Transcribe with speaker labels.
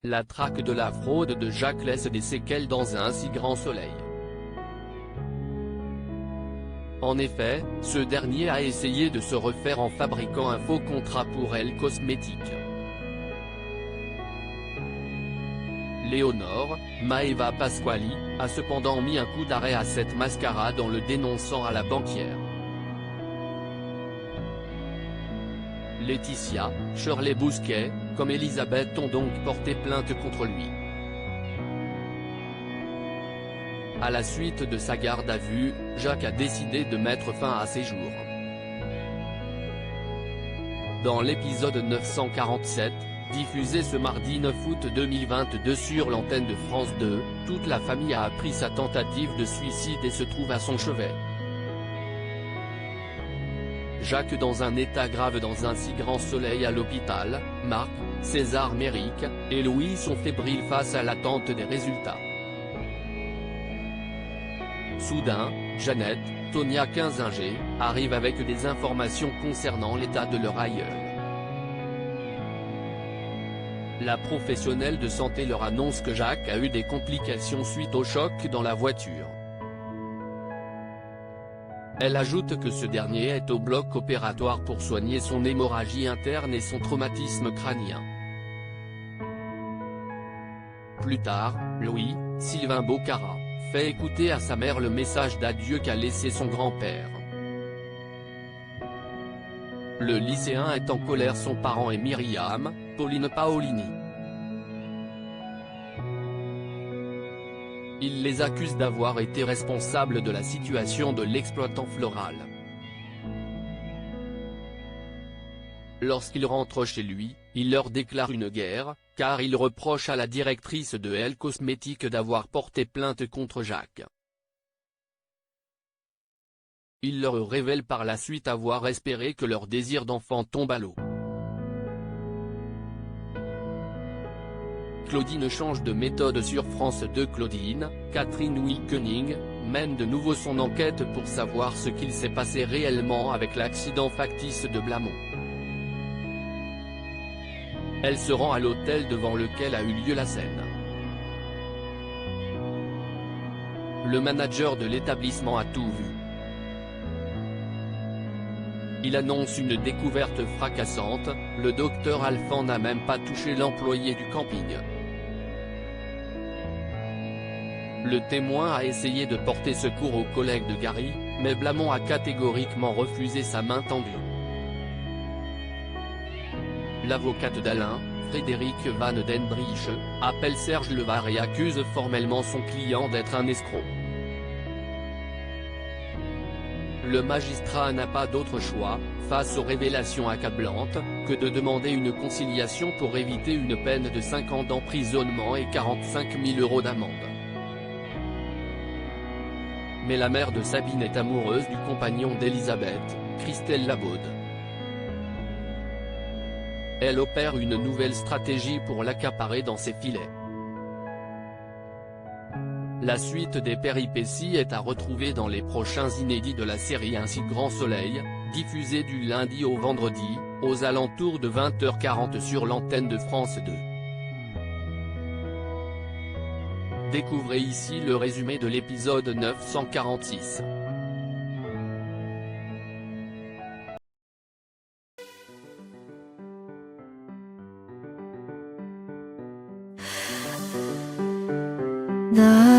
Speaker 1: La traque de la fraude de Jacques laisse des séquelles dans un si grand soleil. En effet, ce dernier a essayé de se refaire en fabriquant un faux contrat pour Elle Cosmétique. Léonore, Maeva Pasquali, a cependant mis un coup d'arrêt à cette mascarade en le dénonçant à la banquière. Laetitia, Shirley Bousquet, comme Elisabeth ont donc porté plainte contre lui. À la suite de sa garde à vue, Jacques a décidé de mettre fin à ses jours. Dans l'épisode 947, diffusé ce mardi 9 août 2022 sur l'antenne de France 2, toute la famille a appris sa tentative de suicide et se trouve à son chevet. Jacques dans un état grave dans un si grand soleil à l'hôpital, Marc, César Méric, et Louis sont fébriles face à l'attente des résultats. Soudain, Jeannette, Tonia 15 âgée, arrive avec des informations concernant l'état de leur aïeul. La professionnelle de santé leur annonce que Jacques a eu des complications suite au choc dans la voiture. Elle ajoute que ce dernier est au bloc opératoire pour soigner son hémorragie interne et son traumatisme crânien. Plus tard, Louis, Sylvain Bocara, fait écouter à sa mère le message d'adieu qu'a laissé son grand-père. Le lycéen est en colère, son parent est Myriam, Pauline Paolini. Il les accuse d'avoir été responsables de la situation de l'exploitant floral. Lorsqu'il rentre chez lui, il leur déclare une guerre, car il reproche à la directrice de Elle Cosmétique d'avoir porté plainte contre Jacques. Il leur révèle par la suite avoir espéré que leur désir d'enfant tombe à l'eau. Claudine change de méthode sur France 2. Claudine, Catherine Wilkening, mène de nouveau son enquête pour savoir ce qu'il s'est passé réellement avec l'accident factice de Blamont. Elle se rend à l'hôtel devant lequel a eu lieu la scène. Le manager de l'établissement a tout vu. Il annonce une découverte fracassante, le docteur Alphand n'a même pas touché l'employé du camping. Le témoin a essayé de porter secours aux collègues de Gary, mais Blamont a catégoriquement refusé sa main tendue. L'avocate d'Alain, Frédéric Van den Brieche, appelle Serge Levard et accuse formellement son client d'être un escroc. Le magistrat n'a pas d'autre choix, face aux révélations accablantes, que de demander une conciliation pour éviter une peine de 5 ans d'emprisonnement et 45 000 € d'amende. Mais la mère de Sabine est amoureuse du compagnon d'Elisabeth, Christelle Labaude. Elle opère une nouvelle stratégie pour l'accaparer dans ses filets. La suite des péripéties est à retrouver dans les prochains inédits de la série Un si grand soleil, diffusé du lundi au vendredi, aux alentours de 20h40 sur l'antenne de France 2. Découvrez ici le résumé de l'épisode 946.
Speaker 2: The